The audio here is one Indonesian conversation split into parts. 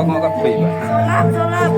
rokok kabeh, Pak. Solap.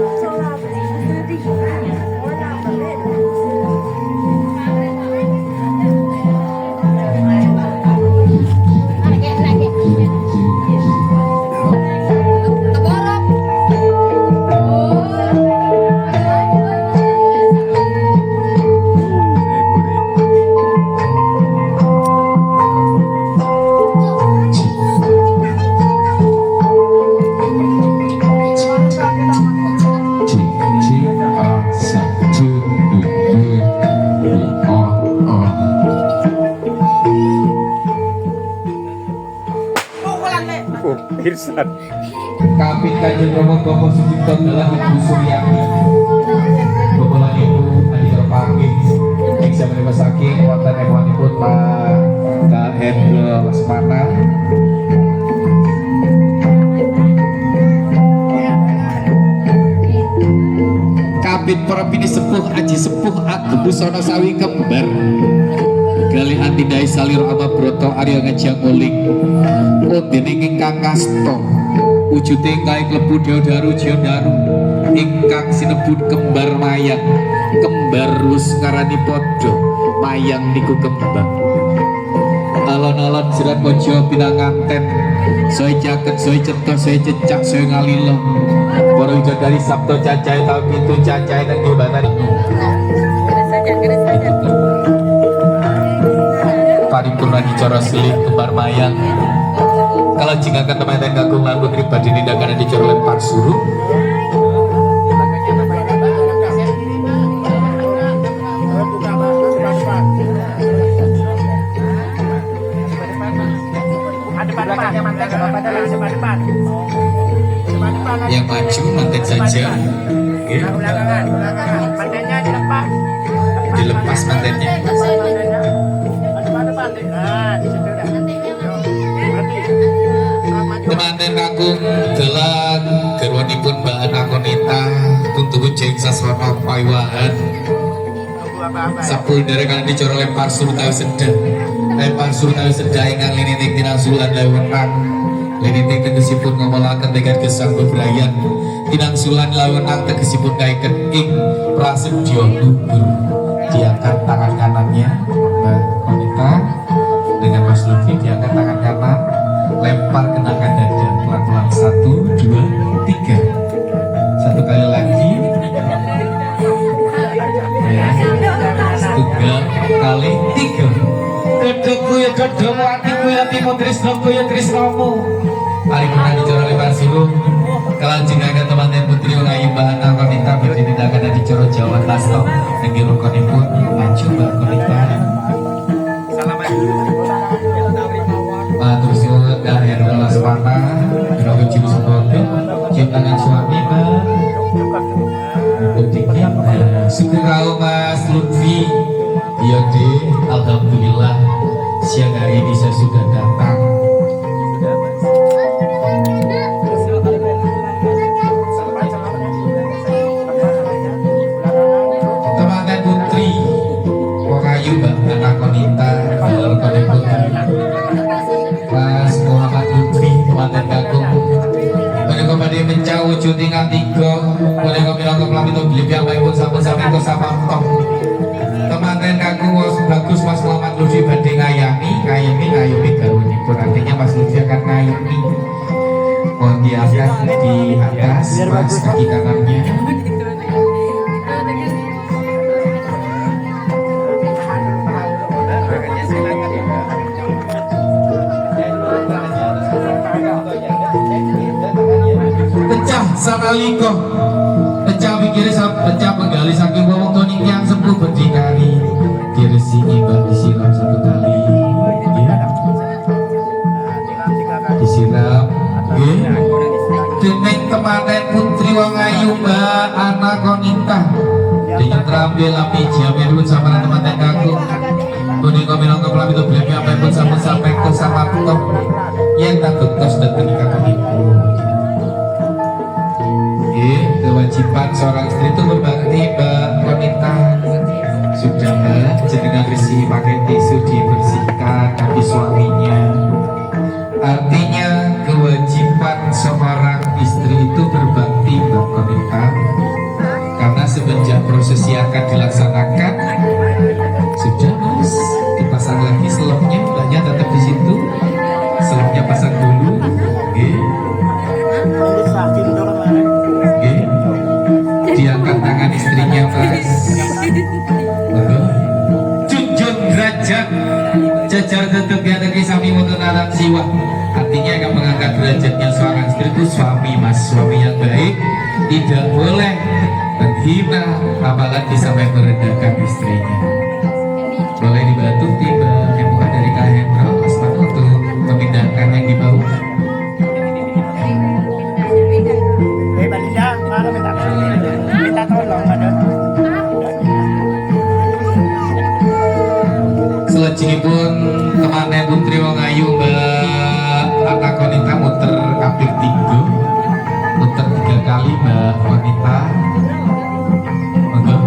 Pirsan. Kapit Kanjeng Romo Bapa Sucipto adalah Ibu Suryani. Bapak Ibu Adi Terpanggi. Yang menerima saking wonten ewanipun Pak Hendro Lesmana. Kapit para bini sepuh aji sepuh Agung Busana Sawi Kembar. Gali Antidai Saliro Ama Broto Arya Ngajang Uling Udin ingkang kasta wujude ingkang klebu Deodaru Jiondaru ingkang sinebut kembar mayang kembar wus ngarani padha mayang niku kembang alon-alon jerat mojo pinanganten soe jaket soe cetok soe cecak soe ngalilo para widodari sabda cacahe taun pitu cacahe nang jembatan paripurna dicara silih kembar mayang kalau jika ke teman-teman kagung lagu pribadi tindakan dicara lempar suruh yang maju manten saja dilepas mantennya temanten kakung gelang garwanipun Mbak Anakonita kuntuhu jeng saswana paiwahan sapul derekan dicara lempar suruh tahu sedang lempar suruh tahu sedang ingkang linitik tinangsulan lawenang linitik tegesipun ngomolaken tekan gesang bebrayan tinangsulan lawenang tegesipun kaiken ing prasedya luhur diangkat tangan kanannya Mbak Konita dengan Mas Lutfi diangkat tangan kanan lempar kenakan dada pelan-pelan 1, 2, 3 satu kali lagi ya. Setunggal kali 3 dedokku ya dedokmu hatiku ya hatimu trisnoku ya trisnomu hari pernah dicara lempar suruh kelajeng akan teman-teman putri Ngayu Mbak Anakonita bertindakan dan dicara Jawa Tasno nenggi rukonipun maju Mbak Konita terus dari Hendro Lesmana Binogo Cilu Subondo cium tangan suami Syukur Mas Lutfi ya deh alhamdulillah siang hari ini saya sudah datang teman-teman putri Wongayu Mbak Anakonita Mas Muhammad Lutfi teman-teman kakung menika badhe mencah wujud ingkang tiga menika minangka pelamit beli piyambakipun sampun-sampun sampun teman-teman kakung bagus Mas Muhammad Lutfi badhe ngayumi garwanipun artinya Mas Lutfi akan ngayumi mohon diangkat di atas Mas kaki kanannya samaliko pecah pikir pecah penggali saking wong toning yang sepuh berdikari diresi mbak disiram satu kali disiram dening temanen putri Wongayu Mbak Anakonita dengan terampil api jamirun sama teman-teman kakung kuning kominong kepelam itu beli apa pun sampai ke sama top yang tak tutus dan kenikah ibu kewajiban seorang istri itu berbakti Mbak Konita sudah Mbak jenengan resi pakai tisu dibersihkan kaki suaminya artinya kewajiban seorang istri itu pasang dulu. Nggih. Nggih. Diangkat tangan istrinya, Mas. Junjung derajat jajar tetepnya negeri sami wonten alam siwa. Artinya akan mengangkat derajatnya seorang istri itu suami, Mas. Suami yang baik tidak boleh menghina, apalagi sampai merendahkan istrinya. Boleh dibantu tiba hebohan dari Kak Hendro Asma untuk memindahkan yang di bawah. Balida, mana minta tolong ada. Selajengipun kemana Putri Wong Ayu Mbak Anak Wanita muter kaping 3, muter 3 kali Mbak Wanita. Monggo.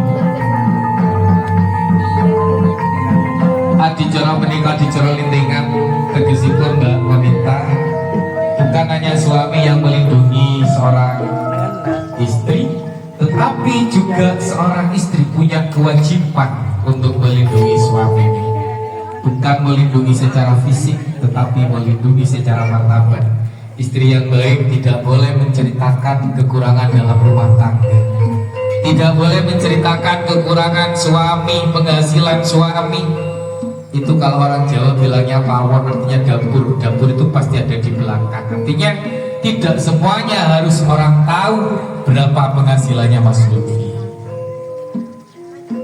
Adicara menikah adicara lintingan tegesipun Mbak Wanita bukan hanya suami yang melindungi seorang istri, tetapi juga seorang istri punya kewajiban untuk melindungi suaminya. Bukan melindungi secara fisik, tetapi melindungi secara martabat. Istri yang baik tidak boleh menceritakan kekurangan dalam rumah tangga, tidak boleh menceritakan kekurangan suami, penghasilan suami. Itu kalau orang Jawa bilangnya pawon, artinya dapur. Dapur itu pasti ada di belakang. Artinya tidak semuanya harus orang tahu berapa penghasilannya Mas Lutfi.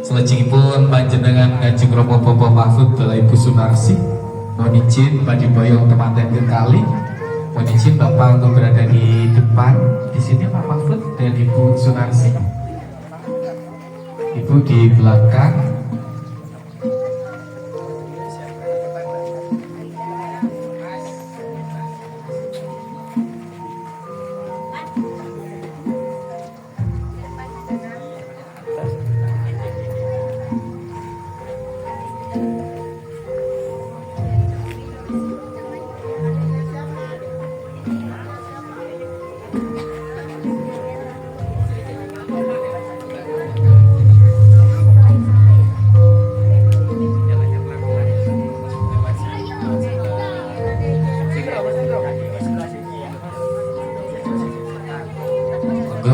Selajengipun panjenengan Kanjeng Rama Bapak Mahfud Bala Ibu Sunarsi, mohon izin Pak Diboyong temanten kali, mohon izin Bapak untuk berada di depan. Di sini Pak Mahfud dan Ibu Sunarsi, Ibu di belakang.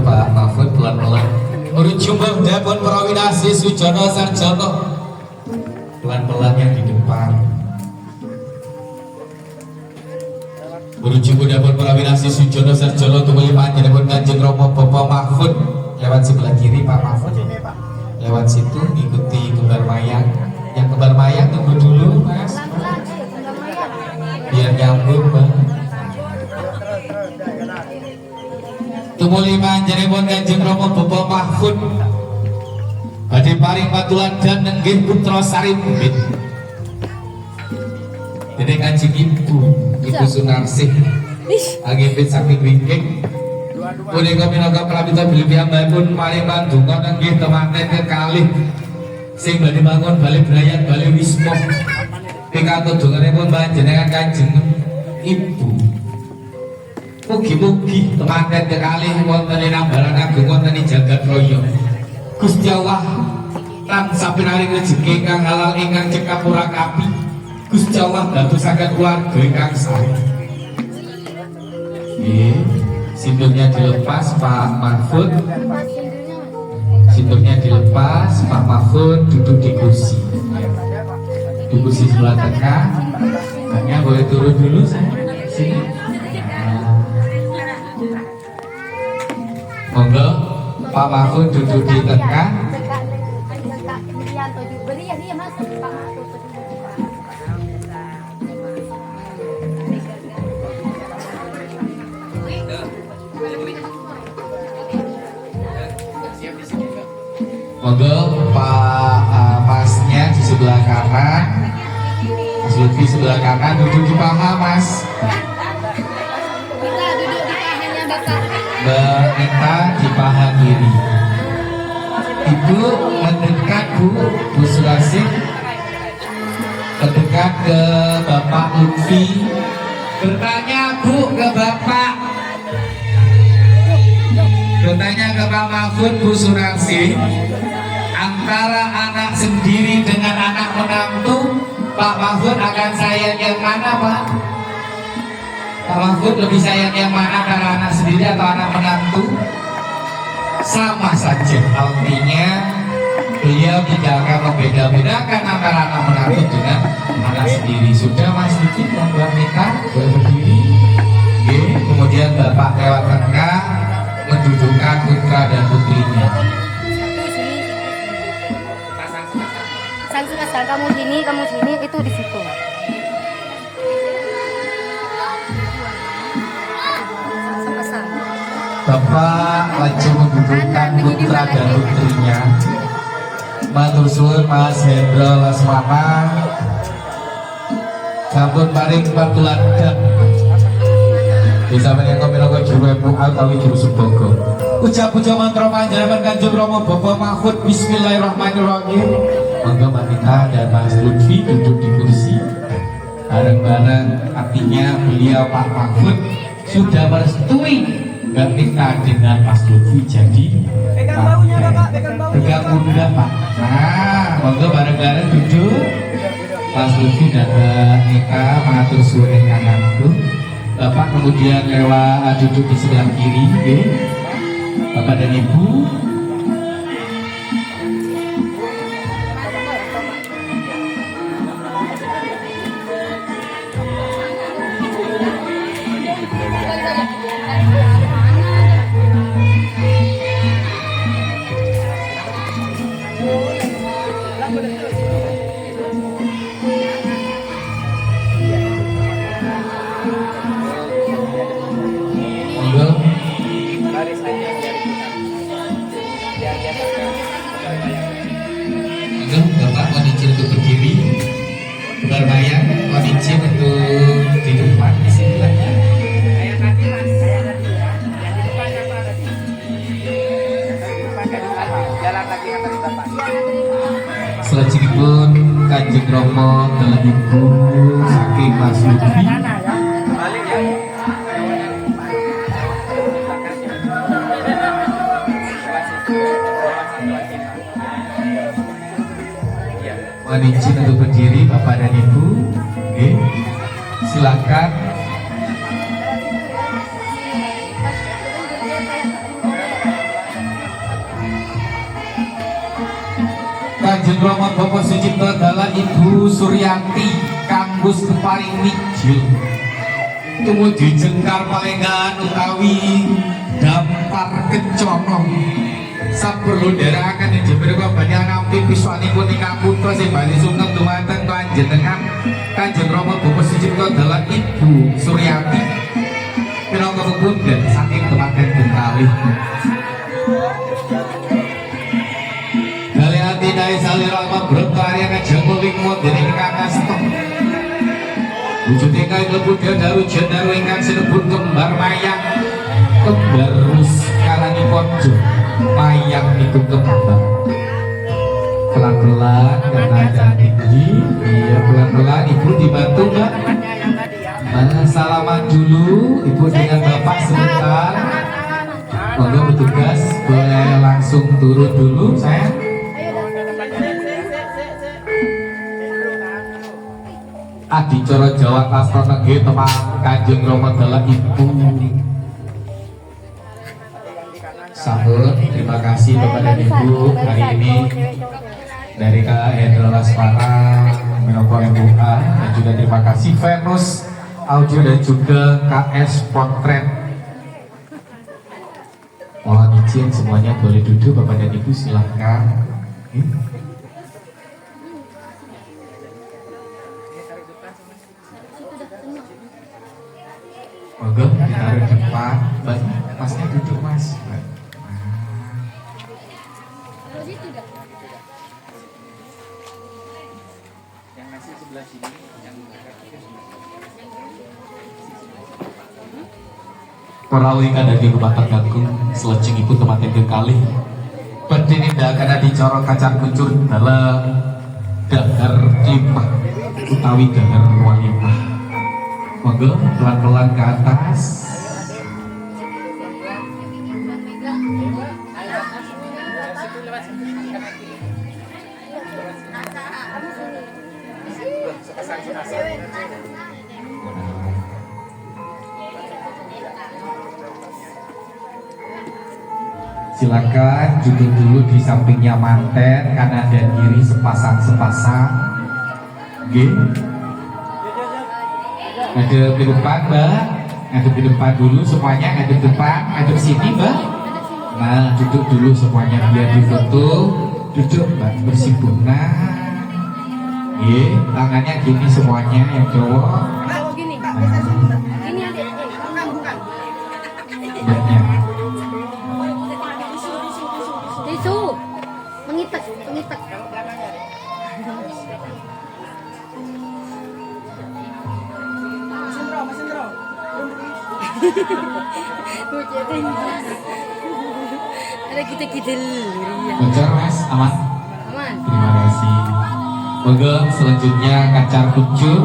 Pak Mahfud pelan-pelan Urujumlah Dapun Prawinasi Sujono Sarjono, pelan-pelan yang di depan. Urujumlah Dapun Prawinasi Sujono Sarjono tumuli panjenengan Kanjeng Rama Bapak Mahfud lewat sebelah kiri Pak Mahfud, lewat situ ngikuti kembar mayang. Yang kembar mayang tunggu dulu Mas, biar nyambung Bang. Tumuli panjenengan Kanjeng Rama Bapak Mahfud badhe paring patuladan nenggih putra Sarimbit dene Kanjeng Ibu Sunarsih anggipit saking wingking punika minangka pramila bilih piyambakipun paring pandonga nenggih temanten kekalih sing badhe mangun bali brayat bali wisma pikantuk donganipun panjenengan Kanjeng Ibu. Mugi-mugi temanten kekalih wonten ing nambaran agung wonten ing jagat raya. Gusti Allah tansah pinaring rejeki ingkang halal ingkang cekapura kapi. Gusti Allah dadosaken keluarga ingkang sae. Nggih, sindurnya dilepas Pak Mahfud. Sindurnya dilepas, Pak Mahfud duduk di kursi. Di kursi sebelah tengah. Hanya boleh turun dulu saya. Sini. Monggo Pak Mahfud duduk di tengah. Monggo Pak Masnya di sebelah kanan, Mas Lutfi sebelah kanan, duduk di paha Mas. Mbak Nita di paha kiri. Ibu mendekat Bu Surasih, mendekat ke Bapak Lutfi, bertanya Bu ke Bapak, bertanya ke Pak Mahfud Bu Surasih, antara anak sendiri dengan anak menantu Pak Mahfud akan sayang yang mana Pak? Pak Mahfud lebih sayang yang mana, karena anak sendiri atau anak menantu? Sama saja, artinya beliau tidak akan membeda-bedakan antara anak menantu dengan anak sendiri. Sudah Mas Diki dan Mbak Mita boleh berdiri. Oke, kemudian Bapak lewat tengah mendudukkan putra dan putrinya. Pasang, kamu sini, itu di situ. Pasang. Bapak laju mendudukkan putra dan putrinya. Matur suwun Mas Hendro Lesmana. Sampun paring patuladan. Bisa menyangka minangka juru epu utawi juru sumbaga. Ucap puja mantra panjenengan Kanjeng Rama Bapak Mahfud. Bismillahirrahmanirrahim. Monggo Mbak Mita dan Mas Lutfi duduk di kursi bareng-bareng. Artinya beliau Pak Mahfud sudah merestui Mbak Mita dengan Mas Lutfi jadi Pegang baunya Bapak, pegang baunya. pegang bunda Pak. Nah, monggo bareng-bareng duduk. Mas Lutfi dan Mbak Mita mengatur suara kanan itu. Bapak kemudian lewat duduk di sebelah kiri, okay. Bapak dan Ibu. Bapak mohon izin untuk berdiri, berbayang, mohon izin untuk di depan di sebelahnya. Selajengipun Kanjeng Rama dalam ibu saking Mas Lutfi. Mohon izin untuk berdiri Bapak dan Ibu. Oke, silakan. Kanjeng Rama Bapak Sucipto dalah Ibu Suryanti Kanggus Keparing Mijil tumuju jengkar palengan utawi dampar kecono. Saperlu ndherekaken ing jember babagan nampi piswanipun ingkang putra sing bali sungkem dumateng panjenengan Kanjeng Rama Bapak Sucipto dalah Ibu Suryanti minangka pepundhen saking tematen kalih. Galiati dai salirama broto aryana jengkuling modene ingkang asta. Wujud ingkang klebu daru jendaru ingkang sinebut kembar mayang. Kembar rus karanipun mayang niku kembang. Pelan-pelan karena ada tinggi. Iya, pelan-pelan Ibu dibantu Mbak. Salaman dulu Ibu dengan Bapak sebentar. Monggo petugas boleh langsung turun dulu sayang. Adicara Jawa Tasra Nggih temang Kanjeng Rama dalah Ibu. Sampun, terima kasih Bapak dan Ibu hari ini dari Kak Hendro Lesmana minangka MUA, dan juga terima kasih Venus Audio dan juga KS Potret. Mohon izin semuanya boleh duduk Bapak dan Ibu, silahkan. Monggo ditaruh depan, Masnya duduk Mas. Yang nasi sebelah sini, yang Perawi kadang rumah tergantung selejengipun tematen kekali. Badhe nindakaken adicara kacang kuncur dalam dahar limpah utawi dahar walimah. Monggo pelan-pelan ke atas. Silakan duduk dulu di sampingnya manten, kanan dan kiri sepasang-sepasang. Oke. Ngadep di depan, Mbak. Ngadep di depan dulu semuanya, ngadep depan, ngadep sini, Mbak. Nah, duduk dulu semuanya biar difoto. Duduk, Mbak, bersibungan. Oke, tangannya gini semuanya yang cowok. Gini. Nah, Gini adik. mbaknya. Tisu. Mengitak. Mas Indro. Ada kita ya. Bocor, Mas, aman. Aman. Terima kasih. Monggo selanjutnya kacar kucur.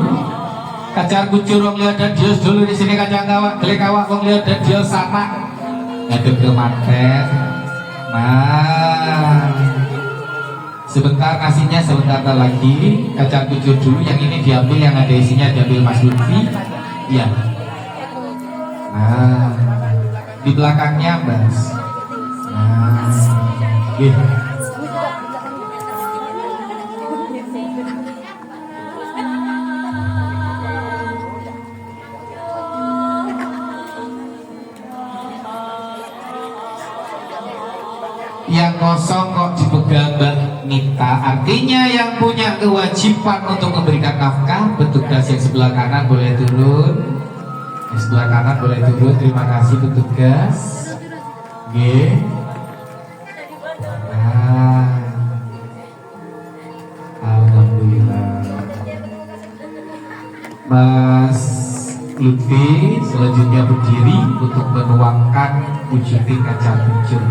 Kacar kucur wong lihat dan dios dulu di sini kacang kawak, delik kawak wong lihat dan dios sama. Ngadep ke manten. Nah, sebentar nasinya sebentar lagi. Kacar kucur dulu, yang ini diambil, yang ada isinya diambil Mas Lutfi. Iya. Nah, di belakangnya Mas. Nah, gitu. Yang kosong kok dipegang Mbak Nita, artinya yang punya kewajiban untuk memberikan nafkah. Petugas yang sebelah kanan boleh turun, yang sebelah kanan boleh turun. Terima kasih petugas. Oke. Nah, alhamdulillah. Mas Lutfi selanjutnya berdiri untuk menuangkan wujudin kaca kucur.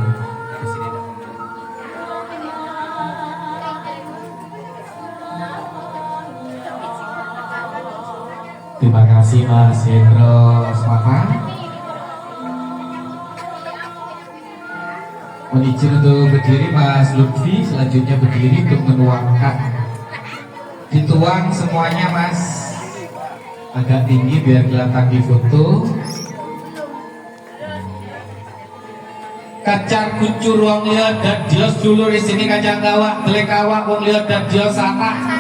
Terima kasih Mas Hendro Swafa. Izin untuk berdiri Mas Lutfi, selanjutnya berdiri untuk menuangkan. Dituang semuanya Mas, agak tinggi biar kelihatan di foto. Kacar kucur wong lihat dan dios dulu di sini kacang kawak, delik kawak wong lihat dan dios sana.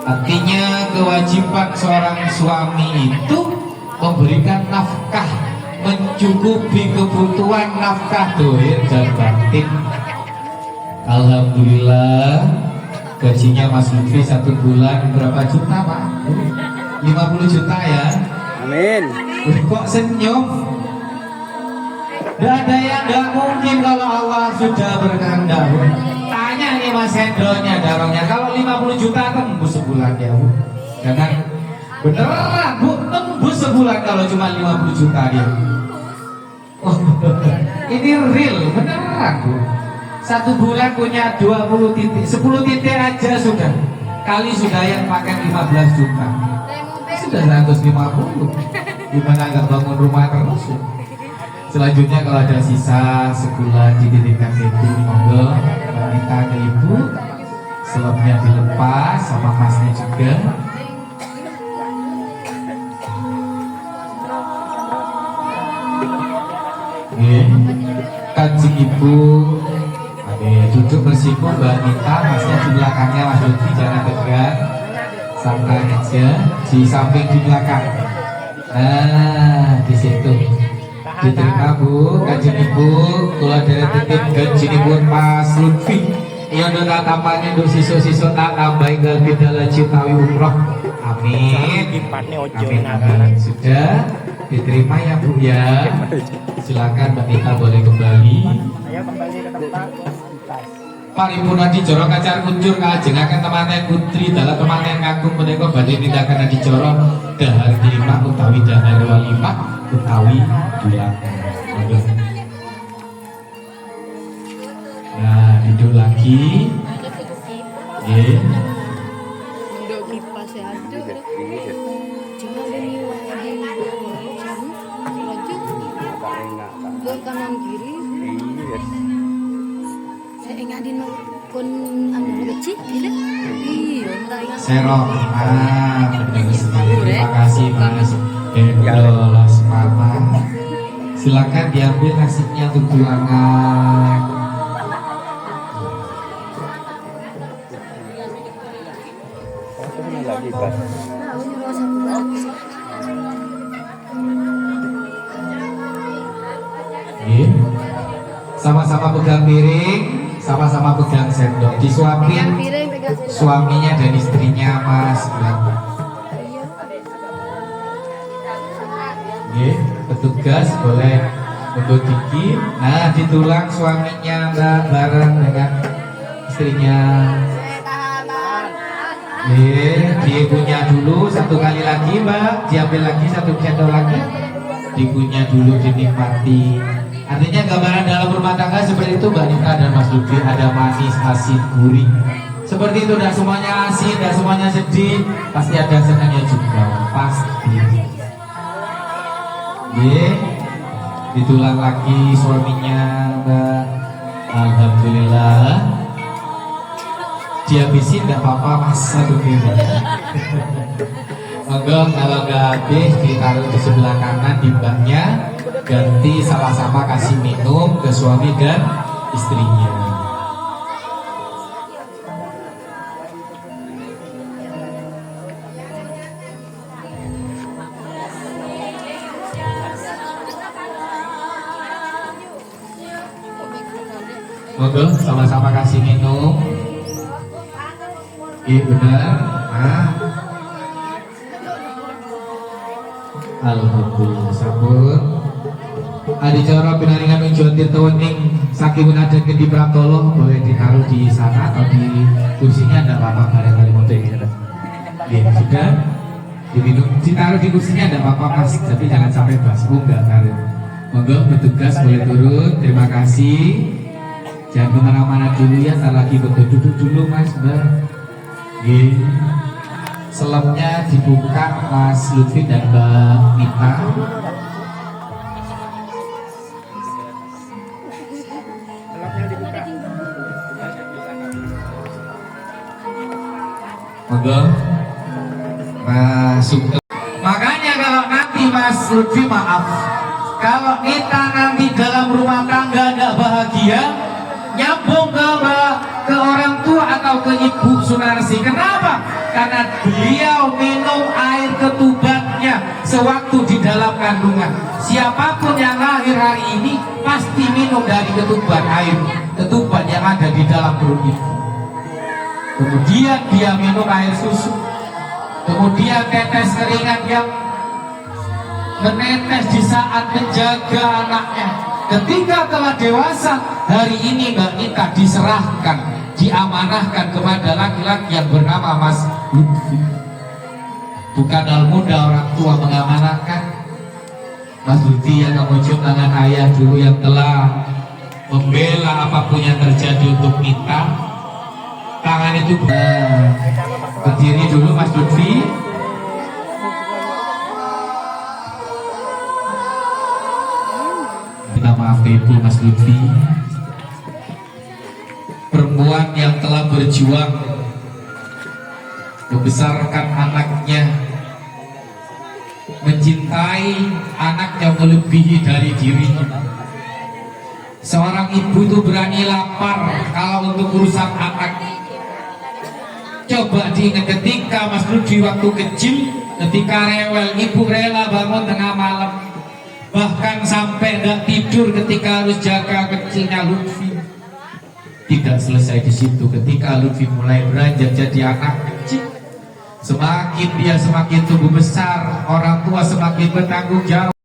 Artinya kewajiban seorang suami itu memberikan nafkah, mencukupi kebutuhan nafkah dohir dan batin. Alhamdulillah, gajinya Mas Lutfi 1 bulan berapa juta Pak? 50 juta ya. Amin. Kok senyum? Tidak ada yang tidak mungkin kalau Allah sudah berkehendak. Tanya nih Mas Hendronya darahnya, kalau 50 juta tembus sebulan ya Bu? Jangan beneran Bu, tembus sebulan kalau cuma 50 juta dia. Oh, ini real, beneran Bu. 1 bulan punya 20 titik, 10 titik aja sudah. Kali sudah yang pakai 15 juta. Sudah 150. Gimana nggak bangun rumah terus? Selanjutnya kalau ada sisa sebulan dititipkan ke ibu, monggo kita ke ibu. Selopnya dilepas sama masnya juga. Oke, kancing ibu. Oke, duduk bersiko Mbak Nita, masnya di belakangnya Mas Lutfi, jangan tegang. Santai aja, di samping di belakang. Nah, di situ. Diterima Bu, kancing ibu. Kalau dari titip kancing ibu Mas Lutfi. Iya udah tak tampaknya untuk siswa-siswa tak tambahin ke kita Citawi umroh. Amin. Amin. Sudah diterima ya Bu ya. Silakan Mbak Nita boleh kembali. Ayo kembali ke tempat. Paripurna dijoro kacar kuncur kajengaken temanten putri dalam temanten kakung menika badhe tindakan dijoro dahar lima utawi dahar walimah utawi dulang. Nah, hidup lagi. Nggih. Ndok kipas ya aduh. Cuma ini wae Buat kanan kiri. Saya ingatin kon anu kecil gitu. Iya, enggak ingat. Serok. Benar sekali. Terima kasih Mas Hendro Lasmata. Silakan diambil nasibnya untuk tulangan. Ini lagi Pak. Tahu nih bawa sapu lagi. Oke. Sama-sama pegang piring, sama-sama pegang sendok. Yang Disuapin piring pegang sendok. suaminya dan istrinya Mas. Oke, petugas boleh untuk dikit. Nah, ditulang suaminya Mbak bareng dengan istrinya. Oke, dikunyah dulu satu kali lagi Mbak. Diambil lagi satu cendol lagi. Dikunyah dulu, dinikmati. Artinya gambaran dalam rumah tangga seperti itu Mbak Nita dan Mas Lutfi. Ada manis, asin, gurih. Seperti itu, dan semuanya asin, dan semuanya sedih. Pasti ada senangnya juga. Pasti. Oke, ditulang lagi suaminya Mbak. Alhamdulillah. Dihabisin nggak apa-apa Mas, satu kilo. Monggo kalau nggak habis ditaruh di sebelah kanan di mbaknya. Ganti sama-sama kasih minum ke suami dan istrinya. Monggo sama-sama kasih minum. Iya benar. Nah. Alhamdulillah sampun. Adicara pinaringan unjuan tirta wening saking ada ke di Pratolo, boleh ditaruh di sana atau di kursinya, enggak apa-apa, bareng-bareng motor ini. Ya sudah, diminum, ditaruh di kursinya enggak apa-apa Mas, tapi jangan sampai basku, enggak taruh. Monggo petugas boleh turun, terima kasih. Jangan kemana-mana dulu ya, tak lagi betul duduk dulu Mas Mbak. Selepnya dibuka Mas Lutfi dan Mbak Nita. Monggo masuk. Makanya kalau nanti Mas Lutfi, maaf, kalau Nita nanti dalam rumah tangga nggak bahagia, nyambung ke orang tua atau ke Ibu Sunarsi. Kenapa? Karena beliau minum air ketubannya sewaktu di dalam kandungan. Siapapun yang lahir hari ini pasti minum dari ketuban, air ketuban yang ada di dalam perut ibu. Kemudian dia minum air susu, kemudian tetes keringat yang menetes di saat menjaga anaknya. Ketika telah dewasa, hari ini Mbak Nita diserahkan, diamanahkan kepada laki-laki yang bernama Mas Lutfi. Bukan hal mudah orang tua mengamanahkan. Mas Lutfi yang memujuk tangan ayah dulu yang telah membela apapun yang terjadi untuk Nita. Tangan itu berdiri dulu Mas Lutfi. Minta maaf ke Ibu Mas Lutfi, perempuan yang telah berjuang membesarkan anaknya, mencintai anaknya melebihi dari dirinya. Seorang ibu itu berani lapar kalau untuk urusan anak. Coba diingat ketika Mas Lutfi waktu kecil, ketika rewel, ibu rela bangun tengah malam, bahkan sampai nggak tidur ketika harus jaga kecilnya Lutfi. Tidak selesai di situ, ketika Lutfi mulai beranjak jadi anak kecil, semakin dia semakin tumbuh besar, orang tua semakin bertanggung jawab.